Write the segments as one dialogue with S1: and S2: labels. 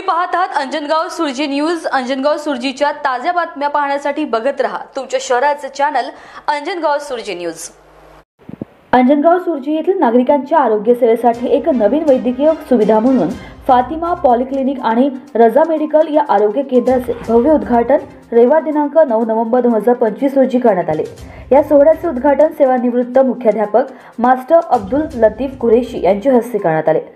S1: तुम्ही पाहत आहात अंजनगाव सुरजी न्यूज। अंजनगाव सुरजीच्या ताज्या बातम्या पाहण्यासाठी बघत रहा तुमच्या शहराचे चॅनल अंजनगाव सुरजी न्यूज।
S2: अंजनगाव सुरजी येथील नागरिकांच्या आरोग्य सेवेसाठी एक नवीन वैद्यकीय सुविधा म्हणून फातिमा पॉलिक्लिनिक आणि रजा मेडिकल या आरोग्य केंद्राचे भव्य उद्घाटन रविवार दिनांक 9 नोव्हेंबर 2025 रोजी करण्यात आले। या सोहळ्याचे उद्घाटन सेवानिवृत्त मुख्याध्यापक मास्टर अब्दुल लतीफ कुरेशी यांच्या हस्ते करण्यात आले।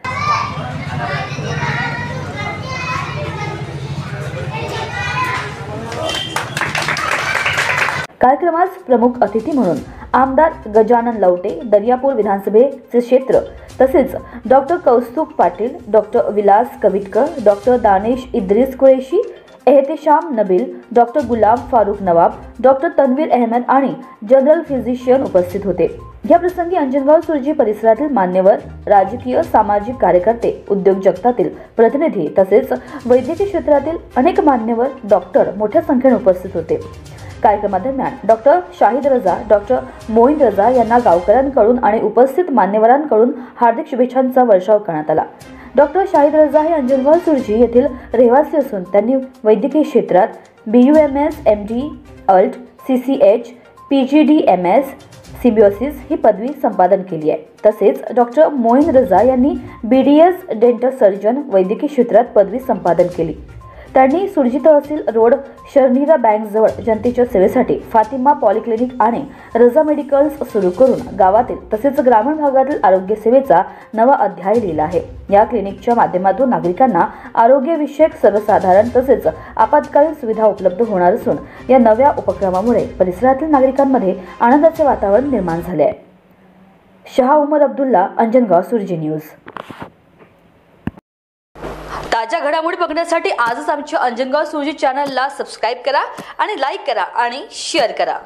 S2: कार्यक्रमास प्रमुख अतिथी म्हणून आमदार गजानन लवटे, दर्यापूर विधानसभेचे क्षेत्र तसेच doctor Kaustubh Patil, doctor Vilas Kavitkar, doctor Danish Idris Qureshi, Ehtesham Nabeel, doctor Ghulam Farooq Nawab, doctor Tanveer Ahmad आणि जनरल फिजिशियन उपस्थित होते। या प्रसंगी अंजनगाव सुरजी परिसरातील मान्यवर, राजकीय सामाजिक कार्यकर्ते, उद्योग जगतातील प्रतिनिधी तसेच वैद्यकीय क्षेत्रातील अनेक मान्यवर डॉक्टर मोठ्या संख्येने उपस्थित होते। कार्यक्रमादरम्यान डॉक्टर शाहिद रजा, डॉक्टर मोईन रजा यांना गावकऱ्यांकडून आणि उपस्थित मान्यवरांकडून हार्दिक शुभेच्छांचा वर्षाव करण्यात आला। डॉक्टर शाहिद रजा हे अंजनगाव सुरजी येथील रहिवासी असून त्यांनी वैद्यकीय क्षेत्रात BUMS, MD, अल्ट, CCH, PGDMS, सिम्बियोसिस ही पदवी संपादन केली आहे। तसेच डॉक्टर मोईन रजा यांनी BDS डेंटल सर्जन वैद्यकीय क्षेत्रात पदवी संपादन केली। त्यांनी सुरजी तहसील रोड शर्निरा बँक जवळ जनतेच्या सेवेसाठी फातिमा पॉलिक्लिनिक आणि रजा मेडिकल्स सुरू करून गावातील तसेच ग्रामीण भागातील आरोग्य सेवेचा नवा अध्याय लिहिला आहे। या क्लिनिकच्या माध्यमातून नागरिकांना आरोग्यविषयक सर्वसाधारण तसेच आपत्कालीन सुविधा उपलब्ध होणार असून या नव्या उपक्रमामुळे परिसरातील नागरिकांमध्ये आनंदाचे वातावरण निर्माण झाले आहे। शाह उमर अब्दुल्ला, अंजनगाव सुरजी न्यूज।
S1: ताज्या घडामोडी बघण्यासाठी आजच आमच्या अंजनगाव सुरजी चॅनलला सबस्क्राइब करा आणि लाईक करा आणि शेअर करा।